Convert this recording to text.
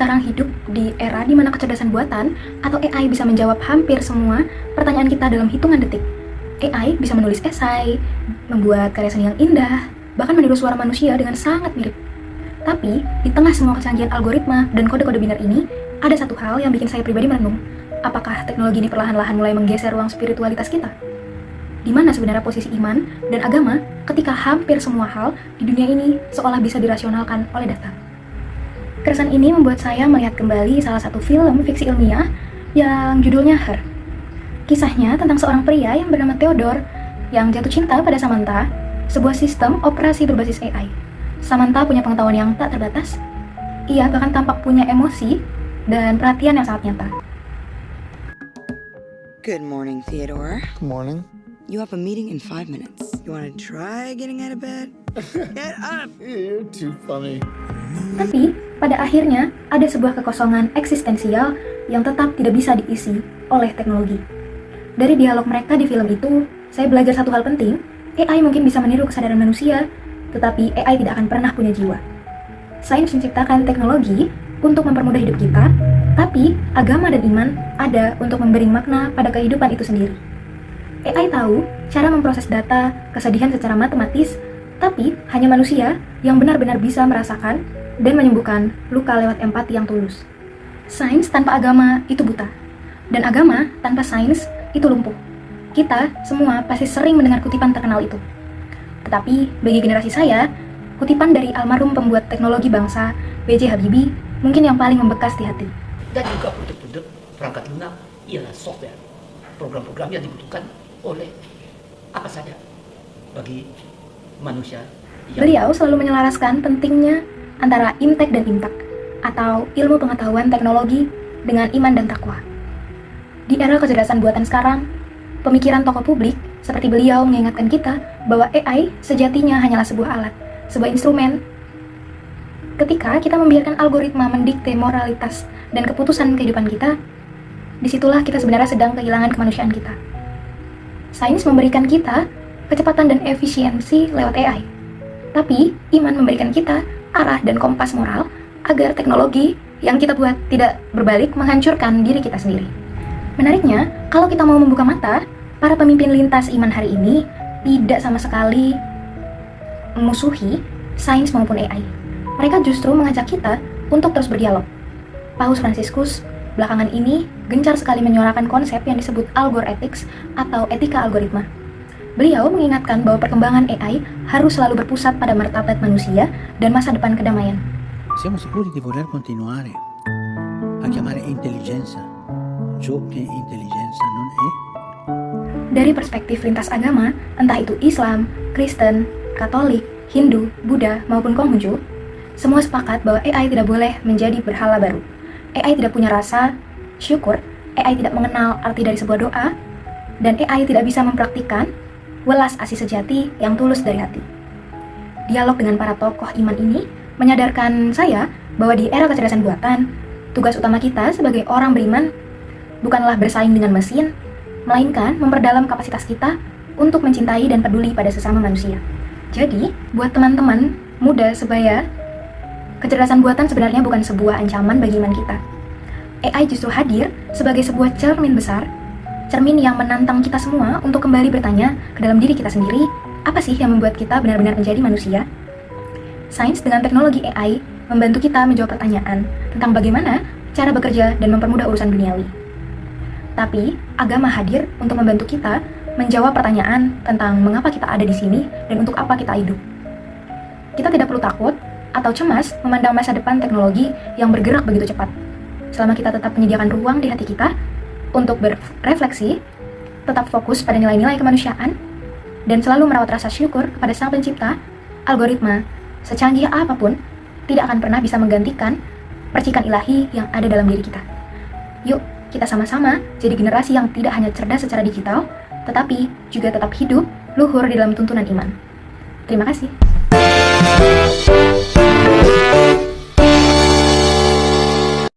sekarang hidup di era di mana kecerdasan buatan atau AI bisa menjawab hampir semua pertanyaan kita dalam hitungan detik. AI bisa menulis esai, membuat karya seni yang indah, bahkan meniru suara manusia dengan sangat mirip. Tapi, di tengah semua kecanggihan algoritma dan kode-kode biner ini, ada satu hal yang bikin saya pribadi merenung. Apakah teknologi ini perlahan-lahan mulai menggeser ruang spiritualitas kita? Di mana sebenarnya posisi iman dan agama ketika hampir semua hal di dunia ini seolah bisa dirasionalkan oleh data? Keresahan ini membuat saya melihat kembali salah satu film fiksi ilmiah yang judulnya Her. Kisahnya tentang seorang pria yang bernama Theodore yang jatuh cinta pada Samantha, sebuah sistem operasi berbasis AI. Samantha punya pengetahuan yang tak terbatas. Ia bahkan tampak punya emosi dan perhatian yang sangat nyata. Good morning, Theodore. Good morning. You have a meeting in 5 minutes. You want to try getting out of bed? Get up! You're too funny. Tapi, pada akhirnya ada sebuah kekosongan eksistensial yang tetap tidak bisa diisi oleh teknologi. Dari dialog mereka di film itu, saya belajar satu hal penting. AI mungkin bisa meniru kesadaran manusia, tetapi AI tidak akan pernah punya jiwa. Sains menciptakan teknologi untuk mempermudah hidup kita, tapi agama dan iman ada untuk memberi makna pada kehidupan itu sendiri. AI tahu cara memproses data, kesedihan secara matematis, tapi hanya manusia yang benar-benar bisa merasakan dan menyembuhkan luka lewat empati yang tulus. Sains tanpa agama itu buta, dan agama tanpa sains itu lumpuh. Kita semua pasti sering mendengar kutipan terkenal itu. Tetapi bagi generasi saya, kutipan dari almarhum pembuat teknologi bangsa, B.J. Habibie, mungkin yang paling membekas di hati. Dan juga produk-produk perangkat lunak ialah software, program-program yang dibutuhkan oleh apa saja bagi manusia. Beliau selalu menyelaraskan pentingnya antara imtek dan imtak, atau ilmu pengetahuan teknologi dengan iman dan takwa. Di era kecerdasan buatan sekarang, pemikiran tokoh publik seperti beliau mengingatkan kita bahwa AI sejatinya hanyalah sebuah alat, sebuah instrumen. Ketika kita membiarkan algoritma mendikte moralitas dan keputusan kehidupan kita, disitulah kita sebenarnya sedang kehilangan kemanusiaan kita. Sains memberikan kita kecepatan dan efisiensi lewat AI, tapi iman memberikan kita arah dan kompas moral agar teknologi yang kita buat tidak berbalik menghancurkan diri kita sendiri. Menariknya, kalau kita mau membuka mata, para pemimpin lintas iman hari ini tidak sama sekali memusuhi sains maupun AI. Mereka justru mengajak kita untuk terus berdialog. Paus Fransiskus belakangan ini gencar sekali menyuarakan konsep yang disebut algorethics atau etika algoritma. Beliau mengingatkan bahwa perkembangan AI harus selalu berpusat pada martabat manusia dan masa depan kedamaian. Siamo sicuri di voler continuare a chiamare intelligenza ciò che intelligenza non è? Dari perspektif lintas agama, entah itu Islam, Kristen, Katolik, Hindu, Buddha, maupun Konghucu, semua sepakat bahwa AI tidak boleh menjadi berhala baru. AI tidak punya rasa syukur, AI tidak mengenal arti dari sebuah doa, dan AI tidak bisa mempraktikkan welas asih sejati yang tulus dari hati. Dialog dengan para tokoh iman ini menyadarkan saya bahwa di era kecerdasan buatan, tugas utama kita sebagai orang beriman bukanlah bersaing dengan mesin, melainkan memperdalam kapasitas kita untuk mencintai dan peduli pada sesama manusia. Jadi, buat teman-teman muda sebaya, kecerdasan buatan sebenarnya bukan sebuah ancaman bagi iman kita. AI justru hadir sebagai sebuah cermin besar, cermin yang menantang kita semua untuk kembali bertanya ke dalam diri kita sendiri, apa sih yang membuat kita benar-benar menjadi manusia? Sains dengan teknologi AI membantu kita menjawab pertanyaan tentang bagaimana cara bekerja dan mempermudah urusan duniawi. Tapi, agama hadir untuk membantu kita menjawab pertanyaan tentang mengapa kita ada di sini dan untuk apa kita hidup. Kita tidak perlu takut atau cemas memandang masa depan teknologi yang bergerak begitu cepat. Selama kita tetap menyediakan ruang di hati kita untuk berefleksi, tetap fokus pada nilai-nilai kemanusiaan, dan selalu merawat rasa syukur kepada Sang Pencipta, algoritma, secanggih apapun, tidak akan pernah bisa menggantikan percikan ilahi yang ada dalam diri kita. Yuk, kita sama-sama jadi generasi yang tidak hanya cerdas secara digital, tetapi juga tetap hidup luhur di dalam tuntunan iman. Terima kasih.